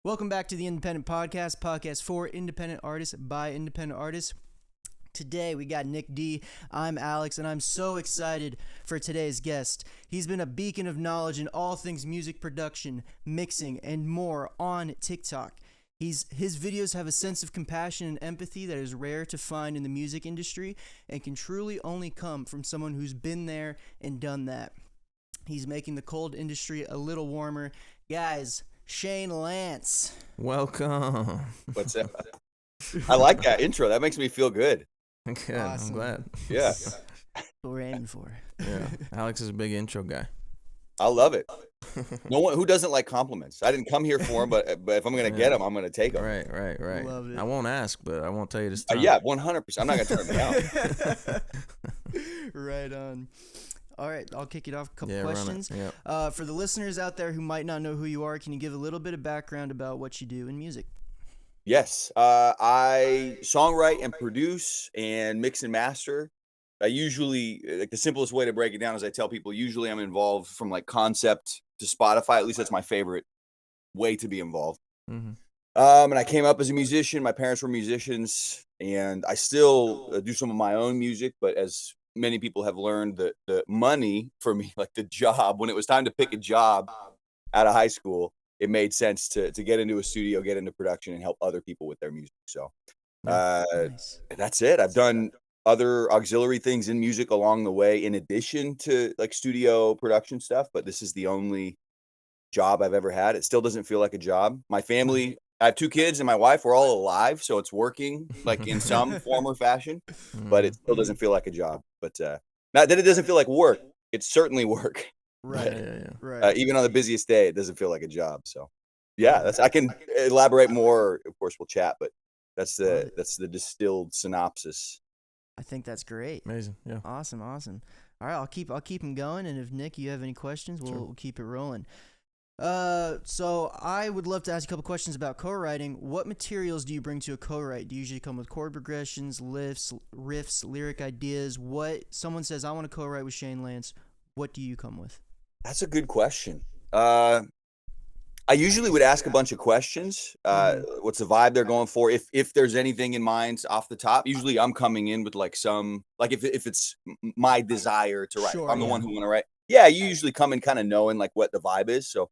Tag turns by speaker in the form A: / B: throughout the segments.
A: Welcome back to the Independent Podcast, podcast for independent artists by independent artists. Today we got Nic D. I'm Alex, and I'm so excited for today's guest. He's been a beacon of knowledge in all things music production, mixing, and more on TikTok. His videos have a sense of compassion and empathy that is rare to find in the music industry and can truly only come from someone who's been there and done that. He's making the cold industry a little warmer. Guys, Shane Lance.
B: Welcome.
C: What's that? I like that intro. That makes me feel good.
B: Good.
A: Awesome.
B: I'm glad.
C: Yeah.
A: What we're aiming for.
B: Yeah. Alex is a big intro guy.
C: I love it. No one who doesn't like compliments. I didn't come here for them, but if I'm gonna get them, I'm gonna take them.
B: Right.
A: Love it.
B: I won't ask, but I won't tell you this time.
C: Yeah, 100%. I'm not gonna turn them down.
A: Right on. All right, I'll kick it off. A couple
B: Yeah,
A: questions.
B: run it. Yeah.
A: For the listeners out there who might not know who you are, can you give a little bit of background about what you do in music?
C: Yes, I songwrite and produce and mix and master. I usually, like the simplest way to break it down is I tell people usually I'm involved from like concept to Spotify. At least that's my favorite way to be involved.
B: Mm-hmm.
C: And I came up as a musician. My parents were musicians, and I still do some of my own music. But as many people have learned, the money for me, like the job, when it was time to pick a job out of high school, it made sense to get into a studio, get into production, and help other people with their music. So
A: Nice.
C: that's it. I've done other auxiliary things in music along the way, in addition to like studio production stuff. But this is the only job I've ever had. It still doesn't feel like a job. My family, I have 2 kids and my wife, we're all alive. So it's working like in some form or fashion, but it still doesn't feel like a job. But not that it doesn't feel like work. It's certainly work.
A: Right.
B: Yeah.
A: Right.
C: Even on the busiest day, it doesn't feel like a job. So yeah, I can elaborate more. Of course, we'll chat, but that's the distilled synopsis.
A: I think that's great.
B: Amazing. Yeah.
A: Awesome. All right, I'll keep them going, and if Nick, you have any questions, we'll keep it rolling. So I would love to ask you a couple questions about co-writing. What materials do you bring to a co-write? Do you usually come with chord progressions, lifts, riffs, lyric ideas? What someone says, I want to co-write with Shane Lance. What do you come with?
C: That's a good question. I usually would ask a bunch of questions. What's the vibe they're going for? If there's anything in mind off the top, usually I'm coming in with like some, like if it's my desire to write,
A: Sure,
C: I'm the
A: yeah.
C: one who want to write. Yeah, you usually come in kind of knowing like what the vibe is. So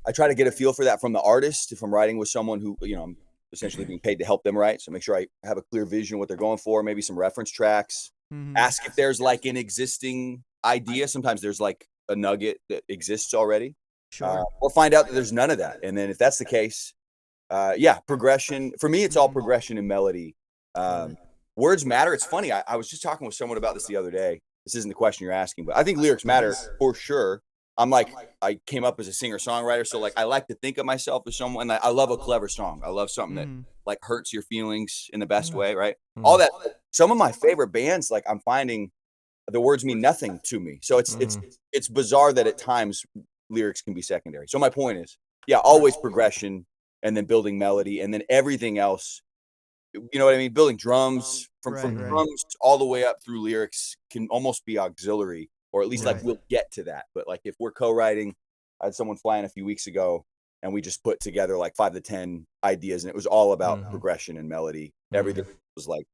C: I try to get a feel for that from the artist. If I'm writing with someone who, I'm essentially being paid to help them write. So make sure I have a clear vision of what they're going for, maybe some reference tracks. Ask if there's like an existing idea. Sometimes there's like a nugget that exists already.
A: Sure.
C: Or find out that there's none of that. And then if that's the case, progression. For me, it's all progression and melody. Words matter. It's funny. I was just talking with someone about this the other day. This isn't the question you're asking, but I think lyrics matter for sure. I came up as a singer-songwriter, so like I like to think of myself as someone. I love a clever song. I love something that like hurts your feelings in the best way, right? All that. Some of my favorite bands, like I'm finding the words mean nothing to me. So it's bizarre that at times lyrics can be secondary. So my point is, always progression and then building melody and then everything else. You know what I mean? Building drums from drums all the way up through lyrics can almost be auxiliary, or at least like we'll get to that. But like if we're co-writing, I had someone fly in a few weeks ago and we just put together like 5 to 10 ideas and it was all about progression and melody. Everything was like,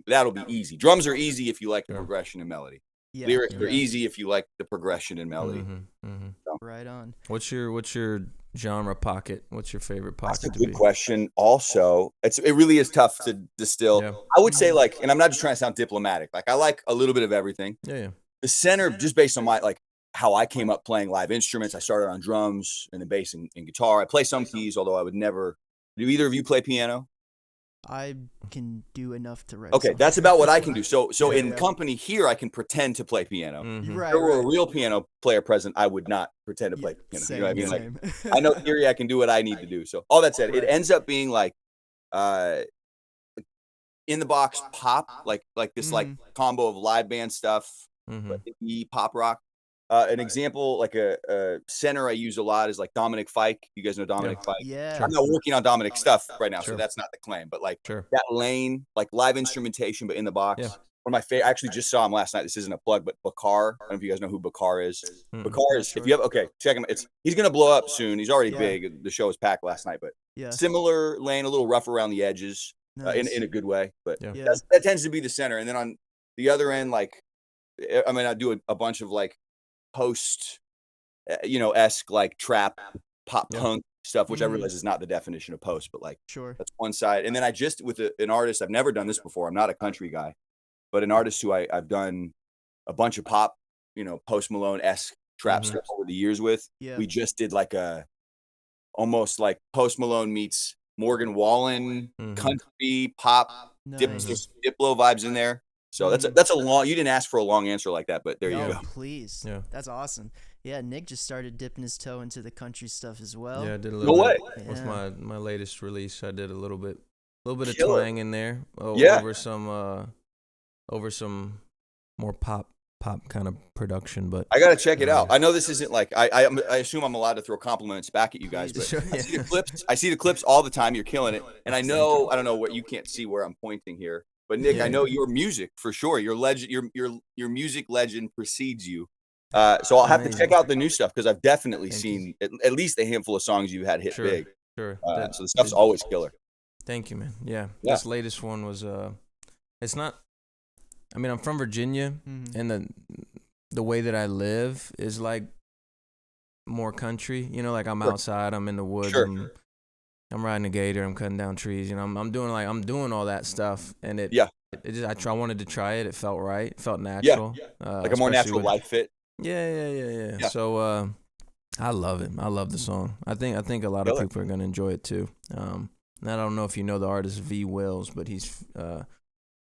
C: that'll be easy. Drums are easy if you like the progression and melody.
A: Yeah.
C: Lyrics are easy if you like the progression and melody.
A: So. Right on.
B: What's your genre pocket? What's your favorite pocket?
C: That's a good question. Also, it really is tough to distill.
B: Yeah.
C: I would say like, and I'm not just trying to sound diplomatic. Like I like a little bit of everything.
B: Yeah.
C: The center, just based on my like how I came up playing live instruments. I started on drums and then bass and guitar. I play some keys, although I would never. Do either of you play piano?
A: I can do enough to write.
C: Okay, that's about what I can do. So in company here, I can pretend to play piano.
A: Right.
C: If there were a real piano player present, I would not pretend to play piano. You know what I mean? Like, I know theory, I can do what I need to do. So all that said, it ends up being like in the box pop, like this like combo of live band stuff, indie pop rock. An example, like a center I use a lot is like Dominic Fike. You guys know Dominic Fike?
A: Yeah.
C: I'm not working on Dominic stuff right now, so that's not the claim. But like that lane, like live instrumentation, but in the box.
B: Yeah.
C: One of my favorite. I actually just saw him last night. This isn't a plug, but Bakar. I don't know if you guys know who Bakar is. Bakar is. If you have, check him. He's gonna blow up soon. He's already big. The show was packed last night, but
A: Yeah.
C: similar lane, a little rough around the edges,
A: Nice.
C: in a good way. But
B: Yeah.
A: Yeah.
C: that tends to be the center. And then on the other end, like, I mean, I do a bunch of like post, esque like trap, pop
B: Yeah.
C: punk stuff, which I
A: Mhm.
C: realize is not the definition of post, but like
A: Sure.
C: that's one side. And then I just with an artist, I've never done this before. I'm not a country guy, but an artist who I've done a bunch of pop, Post Malone-esque trap
B: Mhm.
C: stuff over the years with.
A: Yeah.
C: We just did like almost like Post Malone meets Morgan Wallen,
B: Mhm.
C: country pop,
A: Nice.
C: there's Diplo vibes in there. So
A: Mhm.
C: that's a long. You didn't ask for a long answer like that, but there you
A: No,
C: go.
A: please.
B: Yeah.
A: That's awesome. Yeah, Nic just started dipping his toe into the country stuff as well.
B: Yeah, I did a
C: No
B: little
C: way.
B: bit with
A: Yeah.
B: my latest release. I did a little bit of
C: Killer.
B: twang in there
C: Yeah.
B: over some more pop kind of production, but
C: I gotta check it out. I know this isn't like I assume I'm allowed to throw compliments back at you guys, but
B: Sure,
C: I see the clips. I see the clips all the time. You're killing it, and I don't know what you can't see where I'm pointing here, but Nic,
B: Yeah.
C: I know your music for sure. Your legend, your music legend precedes you. So I'll have to check out the new stuff because I've definitely
B: Thank
C: seen at least a handful of songs you had hit
B: Sure.
C: big.
B: Sure.
C: So the stuff's always killer.
B: Thank you, man. Yeah.
C: Yeah.
B: This latest one was it's not. I mean, I'm from Virginia,
A: Mhm.
B: and the way that I live is like more country. Like I'm
C: Sure.
B: outside, I'm in the woods,
C: Sure.
B: I'm riding a gator, I'm cutting down trees. I'm doing all that stuff, and it just I wanted to try it. It felt right, it felt natural.
C: Like a more
B: especially
C: natural
B: with-
C: life fit.
B: Yeah.
C: Yeah.
B: So I love it. I love the song. I think a lot of
C: Killer.
B: people are gonna enjoy it too. And I don't know if you know the artist V Wills, but he's on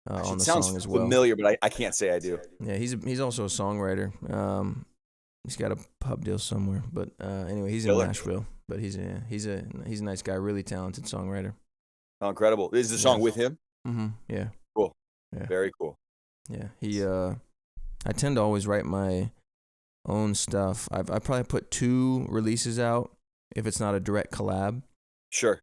C: It
B: the
C: sounds
B: song as well.
C: familiar, but I can't say I do.
B: Yeah, he's also a songwriter. He's got a pub deal somewhere, but anyway, he's in
C: Killer.
B: Nashville. But he's a nice guy, really talented songwriter.
C: Oh, incredible! Is the song
B: Yeah.
C: with him?
B: Yeah.
C: Cool.
B: Yeah.
C: Very cool.
B: Yeah. I tend to always write my own stuff. I probably put 2 releases out if it's not a direct collab.
C: Sure.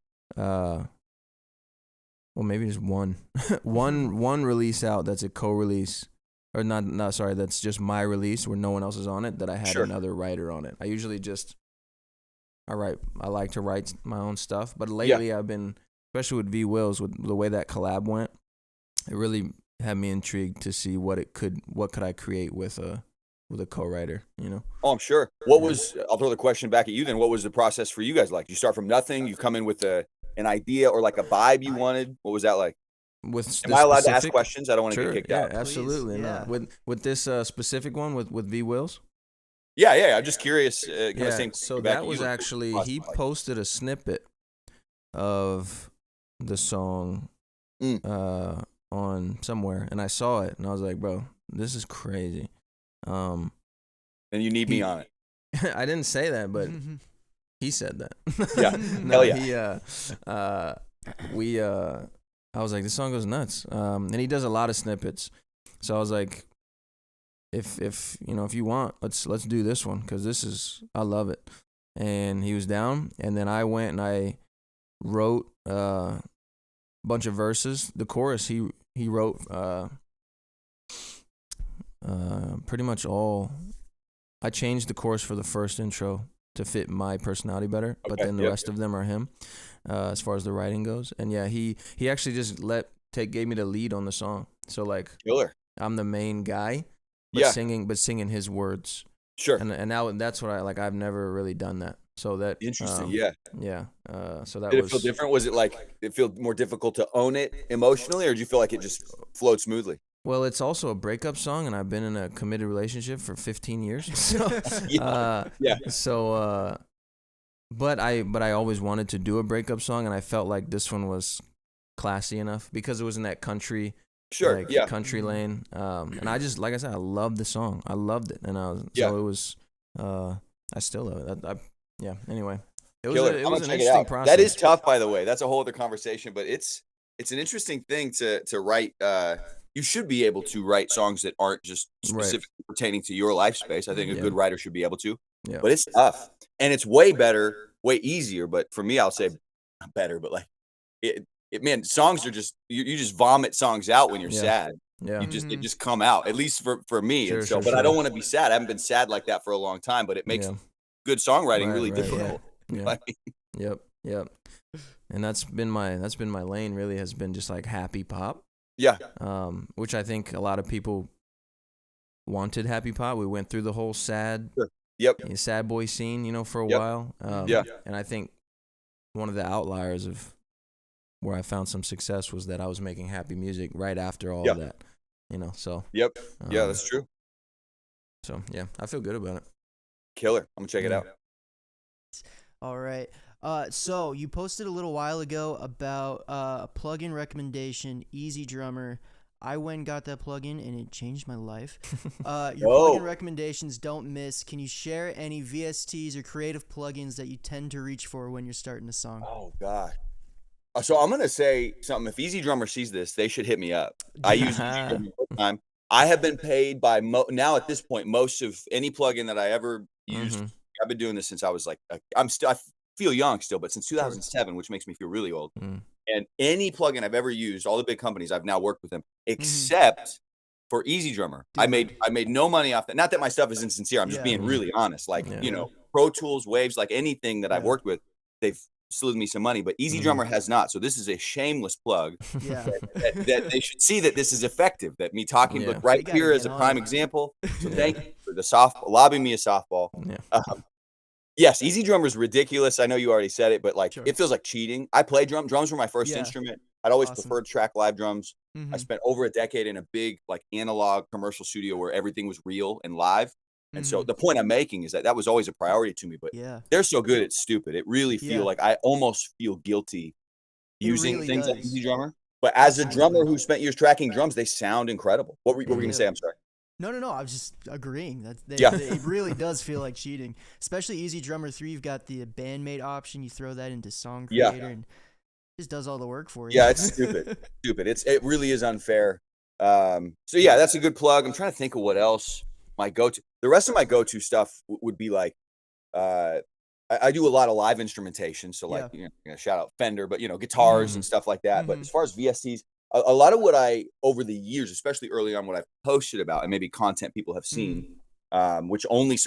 B: Well, maybe just one. one release out that's a co-release, or not. Sorry, that's just my release where no one else is on it. That I had
C: Sure.
B: another writer on it. I usually I like to write my own stuff, but lately I've been, especially with V Wills, with the way that collab went, it really had me intrigued to see what could I create with a co-writer.
C: Oh, I'm sure. I'll throw the question back at you then. What was the process for you guys like? You start from nothing, you come in with an idea or like a vibe you wanted. What was that like?
B: With
C: Am I allowed to ask questions? I don't want to
B: Sure,
C: get kicked
B: yeah,
C: out.
B: absolutely.
A: Please,
B: No.
A: yeah.
B: With this specific one with V Wills.
C: Yeah. I'm just curious.
B: So that was actually, he posted a snippet of the song on somewhere, and I saw it, and I was like, bro, this is crazy.
C: And you need me on it.
B: I didn't say that, but he said that.
C: Yeah.
B: No,
C: Hell yeah.
B: I was like, this song goes nuts. And he does a lot of snippets. So I was like, if you want, let's do this one, because I love it. And he was down, and then I went and I wrote a bunch of verses. The chorus he wrote pretty much all. I changed the chorus for the first intro to fit my personality better, but
C: Okay,
B: then the
C: yep.
B: rest of them are him, as far as the writing goes. And yeah, he actually just gave me the lead on the song. So like,
C: Killer.
B: I'm the main guy, but
C: Yeah.
B: singing his words.
C: Sure.
B: And now that's what I've never really done that. So that
C: Interesting. Yeah.
B: Yeah. So that
C: Did
B: was
C: it feel different? Was it like it feel more difficult to own it emotionally, or did you feel like it just flowed smoothly?
B: Well, it's also a breakup song, and I've been in a committed relationship for 15 years. So,
C: Yeah.
B: So, but I always wanted to do a breakup song, and I felt like this one was classy enough because it was in that country,
C: Sure. Yeah.
B: country lane. And I just, like I said, I loved the song. I loved it, and
C: Yeah.
B: so it was. I still love it. Yeah. Anyway, it was
C: Killer.
B: it
C: I'm
B: was
C: gonna
B: an
C: check it
B: interesting
C: out.
B: process.
C: That is tough, by the way. That's a whole other conversation, but it's an interesting thing to write. You should be able to write songs that aren't just
B: Right.
C: specifically pertaining to your life space. I think a
B: Yeah.
C: good writer should be able to.
B: Yeah.
C: But it's tough, and it's way better, way easier. But for me, I'll say not better, but like man, songs are just you just vomit songs out when you're
B: Yeah.
C: sad.
B: Yeah.
C: It just come out, at least for me.
B: Sure,
C: and so,
B: sure,
C: but I
B: sure.
C: don't want to be sad. I haven't been sad like that for a long time, but it makes
B: Yeah.
C: good songwriting
B: Right,
C: really
B: right,
C: difficult.
B: Yeah.
C: I mean,
B: Yep. Yep. And that's been my lane, really, has been just like happy pop.
C: Yeah.
B: Which I think a lot of people wanted happy pop. We went through the whole sad boy scene, for a while. And I think one of the outliers of where I found some success was that I was making happy music right after all of that. So.
C: Yep. Yeah, that's true.
B: So yeah, I feel good about it.
C: Killer. I'm gonna check it out.
A: All right. So you posted a little while ago about a plugin recommendation, Easy Drummer. I went and got that plugin, and it changed my life. Your plugin recommendations don't miss. Can you share any VSTs or creative plugins that you tend to reach for when you're starting a song?
C: Oh, God. So I'm going to say something. If Easy Drummer sees this, they should hit me up. I use Easy Drummer all the time. I have been paid by now at this point, most of any plugin that I ever used. I've been doing this since I was like, I feel young still, but since 2007, which makes me feel really old. And any plugin I've ever used, all the big companies, I've now worked with them, except for Easy Drummer. I made no money off that. Not that my stuff is insincere. I'm just being really honest. Like, Pro Tools, Waves, like anything that I've worked with, they've slid me some money, but Easy Drummer has not. So this is a shameless plug that they should see that this is effective, that me talking, but right here is a prime example. So thank you for the lobbing me a softball. Yes, Easy Drummer is ridiculous. I know you already said it, but like it feels like cheating. I play drums. Drums were my first instrument. I'd always preferred track live drums. I spent over a decade in a big like analog commercial studio where everything was real and live. And so the point I'm making is that was always a priority to me, but they're so good it's stupid. It really feel like I almost feel guilty using things like Easy Drummer. But as a drummer who spent years tracking drums, they sound incredible. What were you going to say? I'm sorry.
A: No. I was just agreeing that it really does feel like cheating, especially Easy Drummer 3. You've got the bandmate option. You throw that into Song Creator and it just does all the work for you.
C: Yeah, it's stupid. It really is unfair. So yeah, that's a good plug. I'm trying to think of what else my go-to. The rest of my go-to stuff would be like, I do a lot of live instrumentation. So like, shout out Fender, but guitars and stuff like that. But as far as VSTs, a lot of what I, over the years, especially early on, what I've posted about and maybe content people have seen, which only,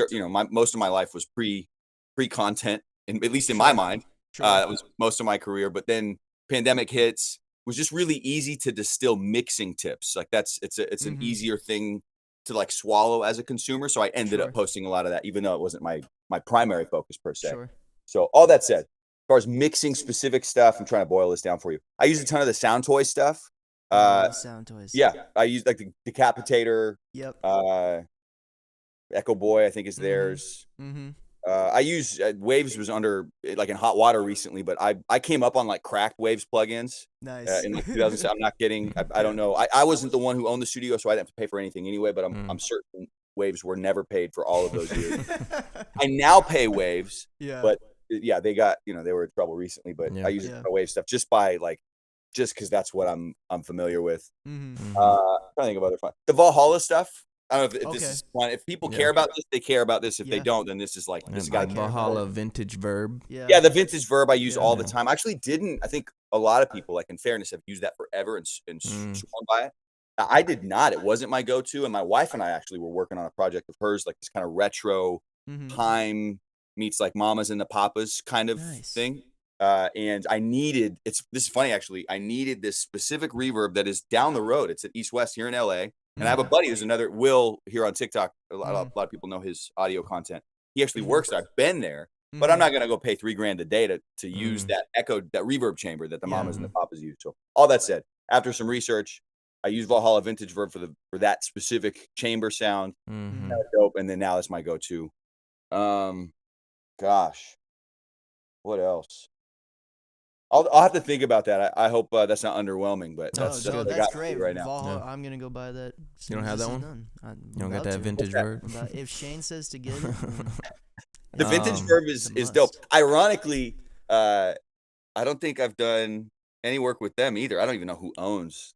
C: most of my life was pre-content, and at least in my mind, that was most of my career. But then pandemic hits, was just really easy to distill mixing tips. Like it's an easier thing to like swallow as a consumer. So I ended up posting a lot of that, even though it wasn't my primary focus per se. So all that said, as far as mixing specific stuff, I'm trying to boil this down for you. I use a ton of the Sound Toy stuff.
A: Sound Toys.
C: Yeah, I use like the Decapitator. Echo Boy, I think is theirs. I use Waves was under like in hot water recently, but I came up on like cracked Waves plugins.
A: Nice.
C: In like 2007. I'm not kidding. I don't know. I wasn't the one who owned the studio, so I didn't have to pay for anything anyway. But I'm certain Waves were never paid for all of those years. I now pay Waves, but they got they were in trouble recently. But I use a ton of Wave stuff just because that's what I'm familiar with. I'm trying to think of other fun. The Valhalla stuff. I don't know if this is fun. If people care about this, they care about this. If they don't, then this is like this guy.
B: Valhalla vintage verb.
C: Yeah, the vintage verb I use all the time. I actually didn't. I think a lot of people, like in fairness, have used that forever and sworn by it. I did not. It wasn't my go-to. And my wife and I actually were working on a project of hers, like this kind of retro time meets like Mamas and the Papas kind of thing. And I needed, this is funny actually, I needed this specific reverb that is down the road. It's at East West here in LA. And I have a buddy who's another Will here on TikTok. A lot of people know his audio content. He actually works there. I've been there, but I'm not going to go pay $3,000 a day to use that reverb chamber that the Mamas and the Papas use. So all that said, after some research, I use Valhalla vintage verb for that specific chamber sound. Dope. And then now that's my go-to. Gosh, what else? I'll have to think about that. I hope that's not underwhelming, but that's
A: great
C: right now.
A: Valhalla, I'm gonna go buy that.
B: You don't have that one? You don't got that vintage verb?
A: If Shane says to get it,
C: the vintage verb is dope. Ironically, I don't think I've done any work with them either. I don't even know who owns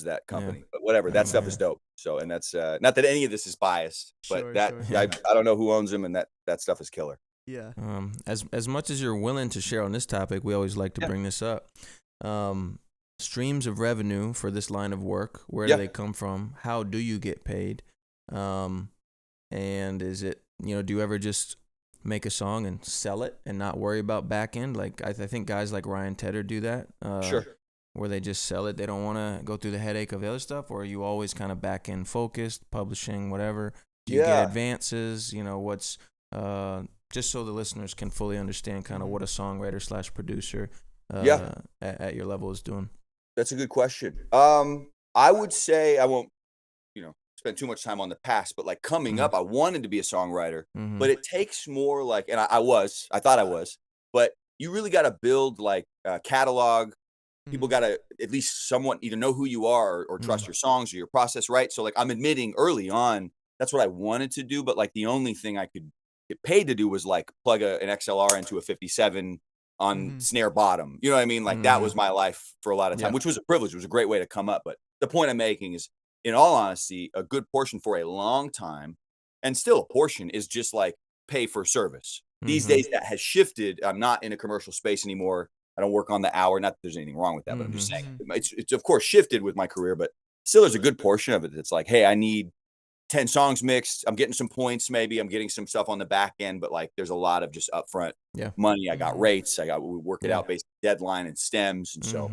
C: that company, but whatever. That stuff is dope. So, and that's not that any of this is biased, but I don't know who owns them, and that stuff is killer.
A: Yeah.
B: As much as you're willing to share on this topic, we always like to bring this up. Streams of revenue for this line of work, where do they come from? How do you get paid? And is it, do you ever just make a song and sell it and not worry about back end. Like I think guys like Ryan Tedder do that.
C: Sure.
B: Where they just sell it. They don't want to go through the headache of the other stuff. Or are you always kind of back end focused, publishing, whatever? Do you get advances? You know, what's just so the listeners can fully understand kind of what a songwriter / producer at your level is doing.
C: That's a good question. I would say I won't, spend too much time on the past, but like coming up, I wanted to be a songwriter, but it takes more like, and I thought I was, but you really got to build like a catalog. People got to at least somewhat either know who you are or trust your songs or your process, right? So like I'm admitting early on, that's what I wanted to do, but like the only thing I could get paid to do was like plug an XLR into a 57 on snare bottom. You know what I mean? Like that was my life for a lot of time, which was a privilege. It was a great way to come up. But the point I'm making is, in all honesty, a good portion for a long time, and still a portion, is just like pay for service. These days that has shifted. I'm not in a commercial space anymore. I don't work on the hour. Not that there's anything wrong with that, but I'm just saying it's of course shifted with my career, but still there's a good portion of it that's like, hey, I need 10 songs mixed. I'm getting some points. Maybe I'm getting some stuff on the back end, but like there's a lot of just upfront money. I got rates. We work it out based on deadline and stems. And so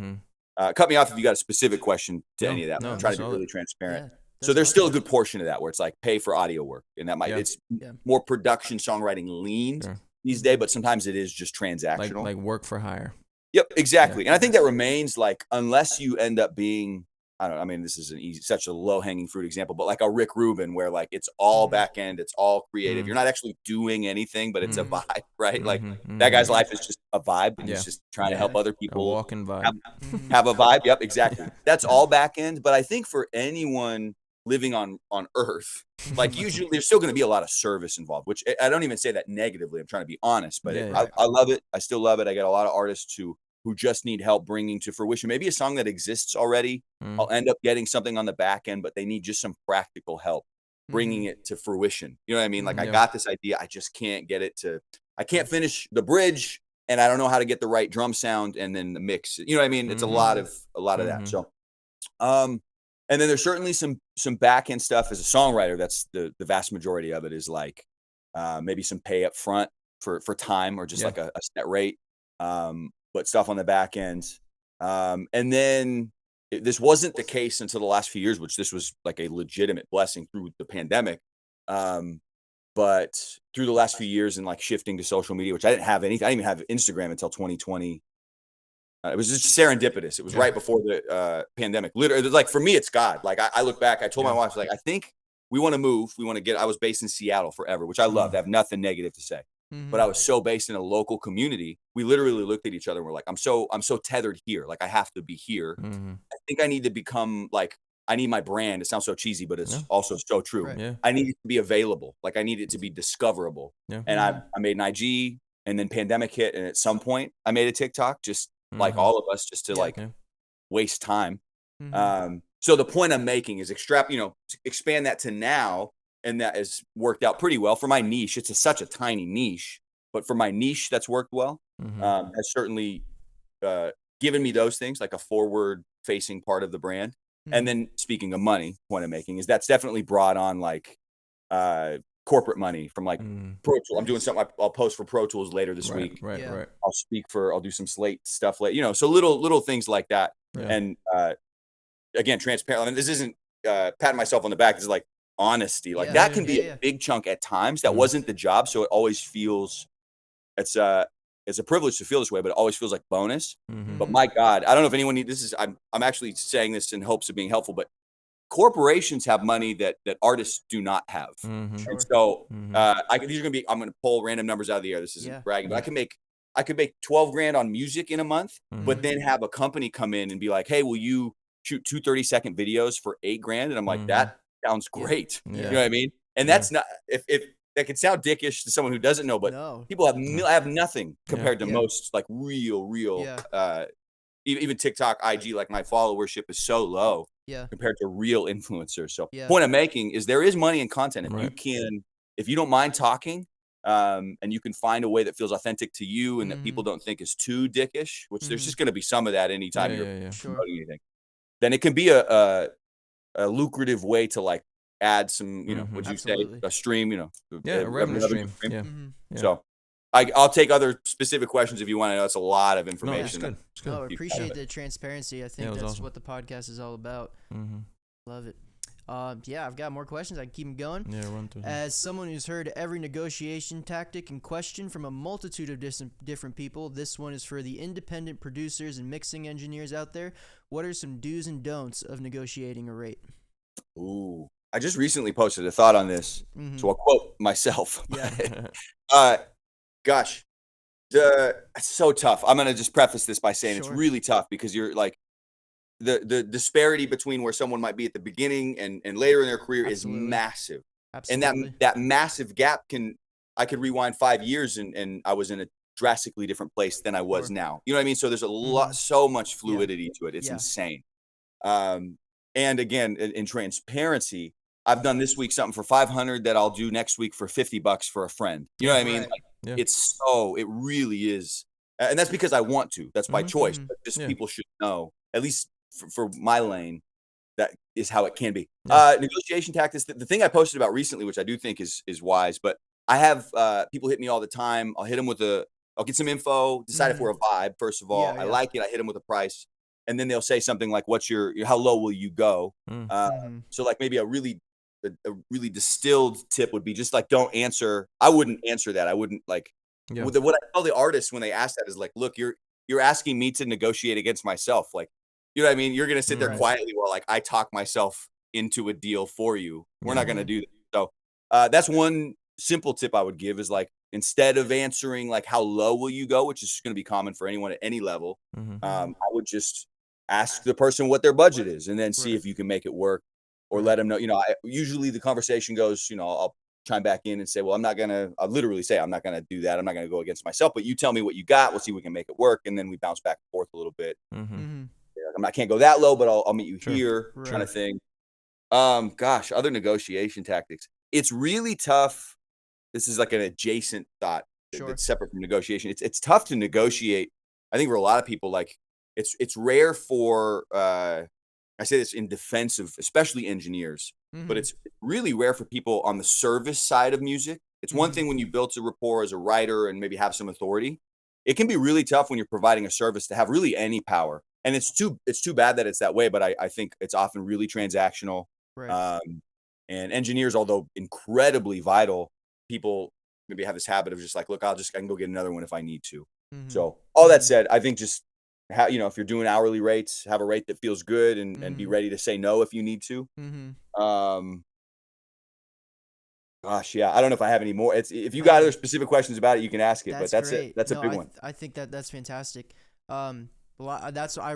C: cut me off if you got a specific question to any of that. I'm trying to be really transparent. So there's still a good portion of that where it's like pay for audio work. And that it's more production songwriting lean these days, but sometimes it is just transactional.
B: Like work for hire.
C: Yep, exactly. And I think that remains like, unless you end up being, this is such a low hanging fruit example, but like a Rick Rubin where like it's all back end, it's all creative. You're not actually doing anything, but it's a vibe, right? Like that guy's life is just a vibe. And he's just trying to help other people
B: a walking vibe.
C: Have a vibe. Yep, exactly. That's all back end. But I think for anyone living on Earth, like usually there's still going to be a lot of service involved, which I don't even say that negatively. I'm trying to be honest, but I love it. I still love it. I get a lot of artists who just need help bringing to fruition. Maybe a song that exists already. I'll end up getting something on the back end, but they need just some practical help bringing it to fruition. You know what I mean? Like I got this idea. I just can't get it I can't finish the bridge and I don't know how to get the right drum sound and then the mix. You know what I mean? It's a lot of that. So, and then there's certainly some back end stuff as a songwriter. That's the vast majority of it is like maybe some pay up front for time or just like a set rate. But stuff on the back end. And then this wasn't the case until the last few years, which this was like a legitimate blessing through the pandemic. But through the last few years and like shifting to social media, which I didn't have anything. I didn't even have Instagram until 2020. It was just serendipitous. It was right before the pandemic. Literally, like for me, it's God. Like I look back, I told my wife, like, I think we want to move. I was based in Seattle forever, which I loved. I have nothing negative to say. But I was so based in a local community. We literally looked at each other and we're like, I'm so tethered here. Like I have to be here. I think I need to become like, I need my brand. It sounds so cheesy, but it's also so true.
A: Right.
B: Yeah.
C: I need it to be available. Like I need it to be discoverable. Yeah. And I made an IG and then pandemic hit. And at some point I made a TikTok, just like all of us, just to waste time. So the point I'm making is expand that to now. And that has worked out pretty well for my niche. It's such a tiny niche, but for my niche, that's worked well. Has certainly given me those things, like a forward-facing part of the brand. And then, speaking of money, point I'm making is that's definitely brought on like corporate money from like Pro Tools. I'm doing something. I'll post for Pro Tools later this week.
B: Right.
C: I'll do some Slate stuff later. So little things like that. Yeah. And again, transparent. I mean, this isn't patting myself on the back. This is like honesty. Like that can be a big chunk at times. That wasn't the job, so it always feels it's a privilege to feel this way, but it always feels like bonus. But my God, I don't know if anyone needs this. Is I'm actually saying this in hopes of being helpful, but corporations have money that artists do not have, and so these are gonna be. I'm gonna pull random numbers out of the air. This isn't bragging, but I could make 12 grand on music in a month, but then have a company come in and be like, hey, will you shoot 2 30-second videos for $8 grand? And I'm like, that sounds great. You know what I mean? And that's not, if that could sound dickish to someone who doesn't know, but people have nothing compared to most like real, even TikTok, IG, like my followership is so low compared to real influencers. So point I'm making is there is money in content. If you don't mind talking, and you can find a way that feels authentic to you and that people don't think is too dickish, which there's just going to be some of that anytime you're promoting anything, then it can be a lucrative way to like add some, would you say a stream,
B: a revenue stream.
C: So I'll take other specific questions if you want. I know it's a lot of
B: No,
C: information.
B: it's good. It's good.
A: No, I appreciate the transparency. I think
B: it was
A: that's
B: awesome.
A: what the podcast is all about.
B: Mm-hmm.
A: Love it. Yeah, I've got more questions. I can keep them going.
B: Yeah, run through.
A: As someone who's heard every negotiation tactic and question from a multitude of different people, this one is for the independent producers and mixing engineers out there. What are some do's and don'ts of negotiating a rate?
C: Ooh, I just recently posted a thought on this, so I'll quote myself.
A: Yeah.
C: Gosh, it's so tough. I'm gonna just preface this by saying it's
A: Sure.
C: really tough because you're like the disparity between where someone might be at the beginning and later in their career
A: Absolutely.
C: is massive.
A: Absolutely.
C: And that massive gap I could rewind 5 years and I was in a drastically different place than I was
A: Sure.
C: now. You know what I mean? So there's a lot, so much fluidity to it. It's
A: Yeah.
C: insane. And again, in transparency, I've done this week something for 500 that I'll do next week for $50 for a friend. You know what I mean?
A: Right.
C: Like,
B: Yeah.
C: it really is. And that's because I want to. That's by choice. But just
B: Yeah.
C: people should know, at least for my lane, that is how it can be.
B: Yeah.
C: Negotiation tactics. The thing I posted about recently, which I do think is wise, but I have people hit me all the time. I'll hit them I'll get some info, decide if we're a vibe. First of all,
A: Yeah,
C: I
A: yeah.
C: like it. I hit them with a price, and then they'll say something like, "What's how low will you go?" So like maybe a really distilled tip would be just like, don't answer. I wouldn't answer that. I wouldn't like.
B: Yeah.
C: What I tell the artists when they ask that is like, look, you're asking me to negotiate against myself. Like, you know what I mean? You're gonna sit there
A: Right.
C: quietly while like I talk myself into a deal for you. We're not gonna
A: Mhm.
C: do that. So that's one simple tip I would give is like, instead of answering like how low will you go, which is gonna be common for anyone at any level, I would just ask the person what their budget is and then see
A: Right.
C: if you can make it work, or let them know. Usually the conversation goes, I'll chime back in and say, well, I'll literally say, I'm not gonna do that. I'm not gonna go against myself, but you tell me what you got. We'll see if we can make it work. And then we bounce back and forth a little bit. I can't go that low, but I'll meet you here, kind of thing. Gosh, other negotiation tactics. It's really tough. This is like an adjacent thought that's separate from negotiation. It's tough to negotiate. I think for a lot of people, like it's rare for I say this in defense of especially engineers, but it's really rare for people on the service side of music. It's one thing when you build a rapport as a writer and maybe have some authority. It can be really tough when you're providing a service to have really any power. And it's too bad that it's that way, but I think it's often really transactional.
A: Right.
C: And engineers, although incredibly vital, people maybe have this habit of just like, look, I can go get another one if I need to. So all that said, I think just if you're doing hourly rates, have a rate that feels good and be ready to say no if you need to. Gosh, yeah, I don't know if I have any more. If you got other specific questions about it, you can ask it. But that's
A: great.
C: it. That's a big one.
A: I think that's fantastic. I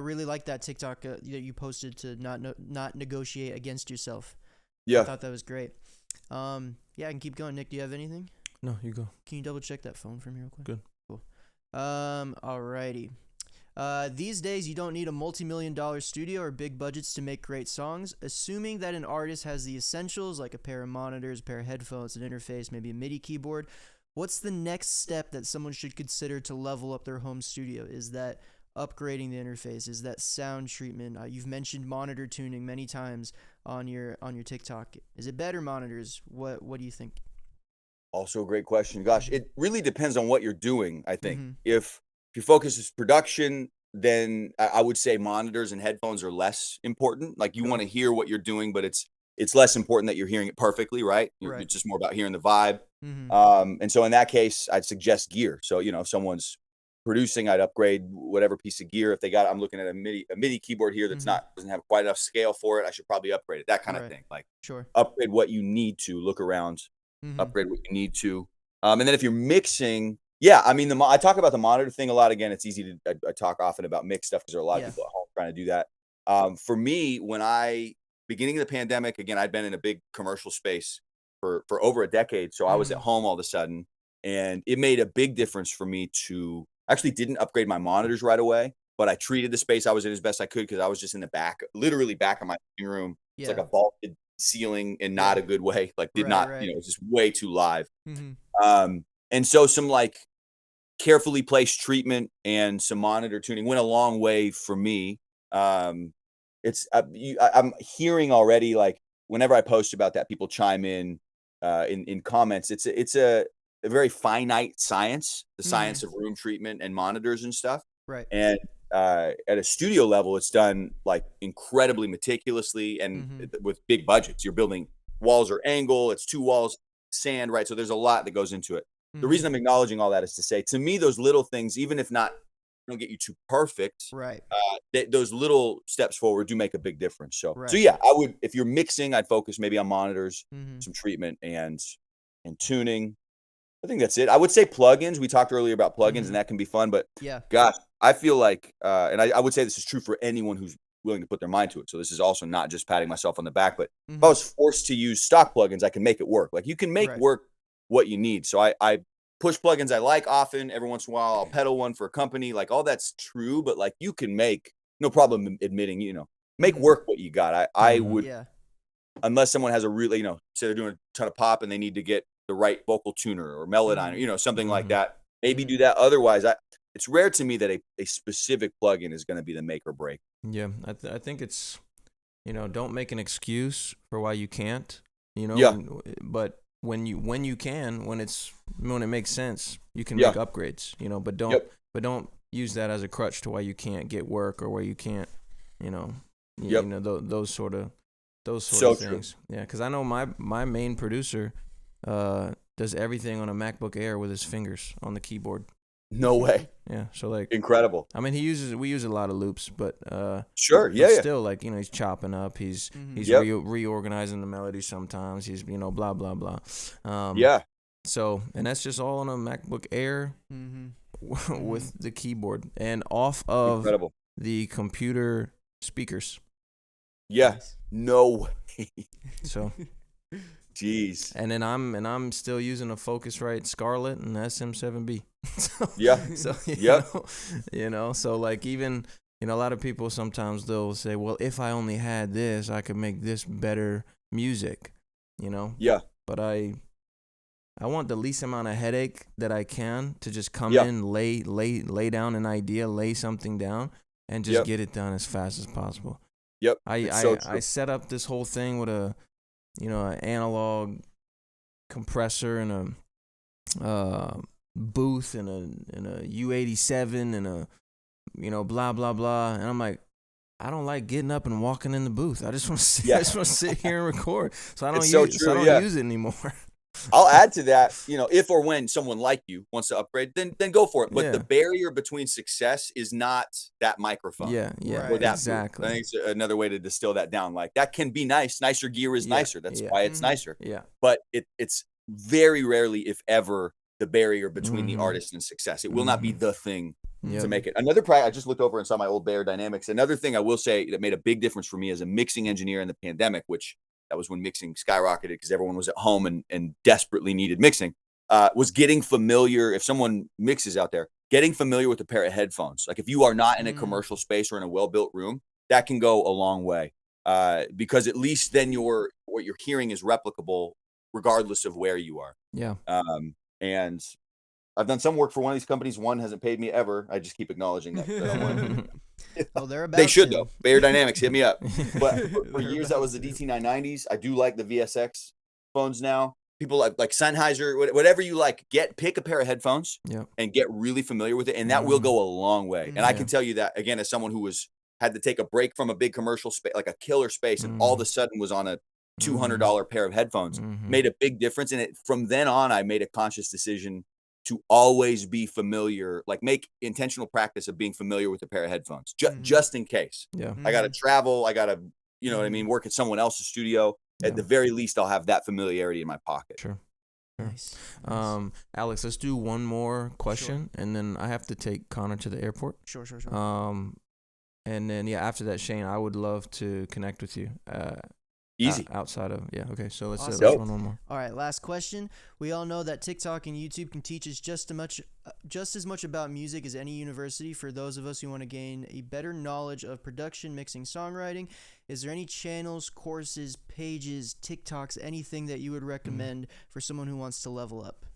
A: really like that TikTok that you posted to not negotiate against yourself.
C: Yeah.
A: I thought that was great. Yeah, I can keep going. Nick, do you have anything?
B: No, you go.
A: Can you double check that phone for me real quick?
B: Good.
A: Cool. Alrighty. These days, you don't need a multi-million-dollar studio or big budgets to make great songs. Assuming that an artist has the essentials like a pair of monitors, a pair of headphones, an interface, maybe a MIDI keyboard, what's the next step that someone should consider to level up their home studio? Is that upgrading the interface? Is that sound treatment? You've mentioned monitor tuning many times on your TikTok. Is it better monitors? What do you think?
C: Also a great question. Gosh, it really depends on what you're doing, I think. If your focus is production, then I would say monitors and headphones are less important. Like you want to hear what you're doing, but it's less important that you're hearing it perfectly, right? It's just more about hearing the vibe. And so in that case, I'd suggest gear. So, if someone's producing, I'd upgrade whatever piece of gear. If they got, I'm looking at a MIDI keyboard here that's doesn't have quite enough scale for it, I should probably upgrade it. That kind of thing. Like upgrade what you need to, look around, upgrade what you need to. And then if you're mixing, I mean, I talk about the monitor thing a lot. Again, it's easy to I talk often about mix stuff because there are a lot of people at home trying to do that. For me, beginning of the pandemic, again, I'd been in a big commercial space for over a decade. So I was at home all of a sudden, and it made a big difference for me to actually didn't upgrade my monitors right away, but I treated the space I was in as best I could because I was just in the back, literally back of my living room. It's like a vaulted ceiling in not a good way. Like it was just way too live. And so some like carefully placed treatment and some monitor tuning went a long way for me. I'm hearing already, like whenever I post about that, people chime in comments. It's a a very finite science, the
A: Mhm.
C: science of room treatment and monitors and stuff.
A: Right.
C: And at a studio level, it's done like incredibly meticulously and
A: Mhm.
C: with big budgets. You're building walls are angle, it's 2 walls, sand, right? So there's a lot that goes into it. The
A: Mhm.
C: reason I'm acknowledging all that is to say, to me, those little things, even if not don't get you too perfect,
A: Right.
C: those little steps forward do make a big difference. So
A: Right.
C: yeah, I would, if you're mixing, I'd focus maybe on monitors,
A: Mhm.
C: some treatment, and tuning. I think that's it. I would say plugins. We talked earlier about plugins,
A: Mhm.
C: and that can be fun. But
A: Yeah.
C: gosh, I feel like, and I would say this is true for anyone who's willing to put their mind to it. So this is also not just patting myself on the back. But if I
A: Mhm.
C: was forced to use stock plugins, I can make it work. Like you can make
A: Right.
C: work what you need. So I push plugins I like often. Every once in a while, I'll pedal one for a company. Like all that's true, but like you can make no problem admitting, make
A: Mhm.
C: work what you got. I
B: Mhm.
C: would,
A: Yeah.
C: unless someone has a really, say they're doing a ton of pop and they need to get the right vocal tuner or melodyne,
A: Mhm.
C: or something like
B: Mhm.
C: that. Maybe
A: Mhm.
C: do that. Otherwise, it's rare to me that a specific plugin is going to be the make or break.
B: Yeah, I think it's, don't make an excuse for why you can't,
C: Yeah.
B: but when you can, when it makes sense, you can
C: Yeah.
B: make upgrades, but don't
C: Yep.
B: use that as a crutch to why you can't get work or why you can't,
C: Yep.
B: those sort of
C: So true.
B: things. Yeah, because I know my main producer does everything on a MacBook Air with his fingers on the keyboard.
C: No way.
B: Yeah, so like,
C: Incredible.
B: I mean, we use a lot of loops, but
C: Sure.
B: but
C: Yeah. Yeah.
B: still, like, he's chopping up, he's
A: Mhm.
B: he's
C: Yep.
B: reorganizing the melody sometimes, he's blah blah blah.
C: Yeah.
B: So, and that's just all on a MacBook Air
A: Mhm.
B: with the keyboard and off of
C: Incredible.
B: the computer speakers.
C: Yeah.
A: Nice.
C: No way.
B: So,
C: Jeez.
B: and then I'm still using a Focusrite Scarlett and SM7B. So,
C: Yeah.
B: so
C: Yep.
B: so like, even, a lot of people sometimes they'll say, well, if I only had this, I could make this better music,
C: Yeah.
B: but I want the least amount of headache that I can to just come
C: Yeah.
B: in, lay down an idea, lay something down, and just
C: Yep.
B: get it done as fast as possible.
C: Yep.
B: I
C: It's so
B: I
C: true.
B: set up this whole thing with an analog compressor and a booth and a U87 and a blah blah blah, and I'm like, I don't like getting up and walking in the booth. I just want to sit.
C: Yeah.
B: I just want to sit here and record. So I don't
C: It's so
B: use. So I
C: true,
B: don't
C: yeah.
B: use it anymore.
C: I'll add to that, if or when someone like you wants to upgrade, then go for it. But
B: Yeah.
C: the barrier between success is not that microphone.
B: Yeah,
A: Right.
C: Or that
B: exactly.
C: booth. I think it's another way to distill that down. Like that can be nice. Nicer gear is
B: Yeah,
C: nicer. That's
B: yeah.
C: why it's
A: Mhm.
C: nicer.
B: Yeah,
C: But it's very rarely, if ever, the barrier between the
B: Mhm.
C: artist and success. It will not be the thing
B: yeah.
C: to make it. I just looked over and saw my old Bear Dynamics. Another thing I will say that made a big difference for me as a mixing engineer in the pandemic, which that was when mixing skyrocketed because everyone was at home and desperately needed mixing, was getting familiar. If someone mixes out there, getting familiar with a pair of headphones. Like if you are not in a commercial space or in a well-built room, that can go a long way. Because at least then what you're hearing is replicable regardless of where you are.
B: Yeah.
C: And I've done some work for one of these companies. One hasn't paid me ever. I just keep acknowledging that.
A: Well, they're about
C: They should
A: to.
C: though. Bear Dynamics, hit me up. But for
A: They're
C: years
A: about
C: that was the
A: to.
C: DT990s. I do like the VSX phones now. People like Sennheiser, whatever you like. Pick a pair of headphones
B: Yep.
C: and get really familiar with it, and that will go a long way. And I can
B: Yeah.
C: tell you that again, as someone who had to take a break from a big commercial space, like a killer space, and all of a sudden was on a $200 pair of headphones, made a big difference. And from then on, I made a conscious decision to always be familiar, like make intentional practice of being familiar with a pair of headphones, just in case.
B: Yeah.
C: I got to travel. I got to, what I mean, work at someone else's studio. At the very least, I'll have that familiarity in my pocket.
B: Sure.
A: Nice.
B: Alex, let's do one more question, and then I have to take Connor to the airport.
A: Sure.
B: And then after that, Shane, I would love to connect with you.
C: Easy.
B: Outside of okay, so let's
A: Awesome.
B: let's run one more.
A: All right, last question. We all know that TikTok and YouTube can teach us just as much about music as any university. For those of us who want to gain a better knowledge of production, mixing, songwriting, is there any channels, courses, pages, TikToks, anything that you would recommend for someone who wants to level up?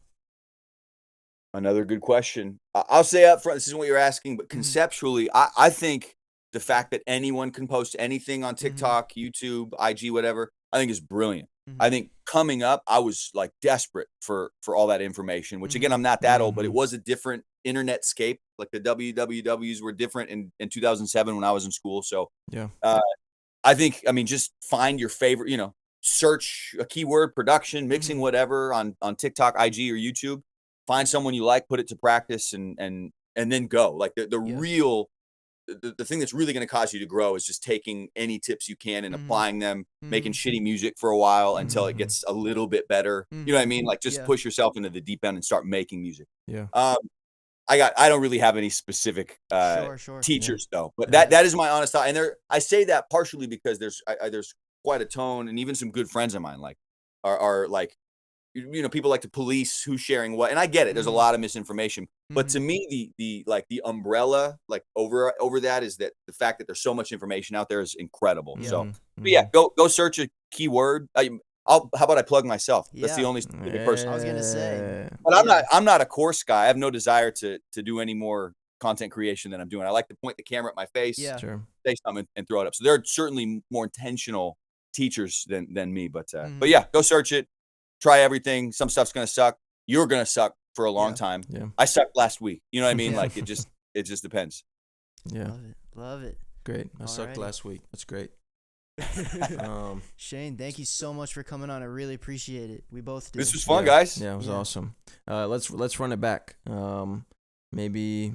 C: Another good question. I'll say up front, this isn't what you're asking, but conceptually, I think the fact that anyone can post anything on TikTok, YouTube, IG, whatever, I think is brilliant. I think coming up, I was like desperate for all that information, which again, I'm not that old, but it was a different internet scape. Like the wwws were different in 2007 when I was in school. So
B: Yeah.
C: I think, I mean, just find your favorite, you know, search a keyword, production, mixing, whatever on TikTok, IG, or YouTube. Find someone you like, put it to practice, and then go. Like the real, the thing that's really going to cause you to grow is just taking any tips you can and applying them, making shitty music for a while until it gets a little bit better. You know what I mean? Like just push yourself into the deep end and start making music.
B: Yeah.
C: I don't really have any specific teachers though, but that is my honest thought. And I say that partially because there's quite a tone, and even some good friends of mine like are like, you know, people like to police who's sharing what, and I get it. There's a lot of misinformation, but to me, the umbrella like over that is that the fact that there's so much information out there is incredible. So, but yeah, go search a keyword. How about I plug myself? That's the only specific person.
A: I was gonna say,
C: but I'm not a course guy. I have no desire to do any more content creation than I'm doing. I like to point the camera at my face, say something, and throw it up. So there are certainly more intentional teachers than me, but yeah, go search it. Try everything. Some stuff's gonna suck. You're gonna suck for a long time. Yeah. I sucked last week. You know what I mean? Like it just depends.
B: Yeah.
A: Love it.
B: Great. I sucked last week. That's great.
A: Shane, thank you so much for coming on. I really appreciate it. We both did.
C: This was fun, guys.
B: Yeah, it was awesome. Let's run it back. Maybe,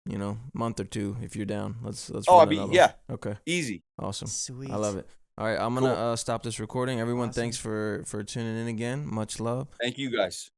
B: you know, month or two if you're down. Let's run another one. Okay.
C: Easy.
B: Awesome.
A: Sweet.
B: I love it. All right, I'm gonna stop this recording. Everyone, thanks for tuning in again. Much love.
C: Thank you, guys.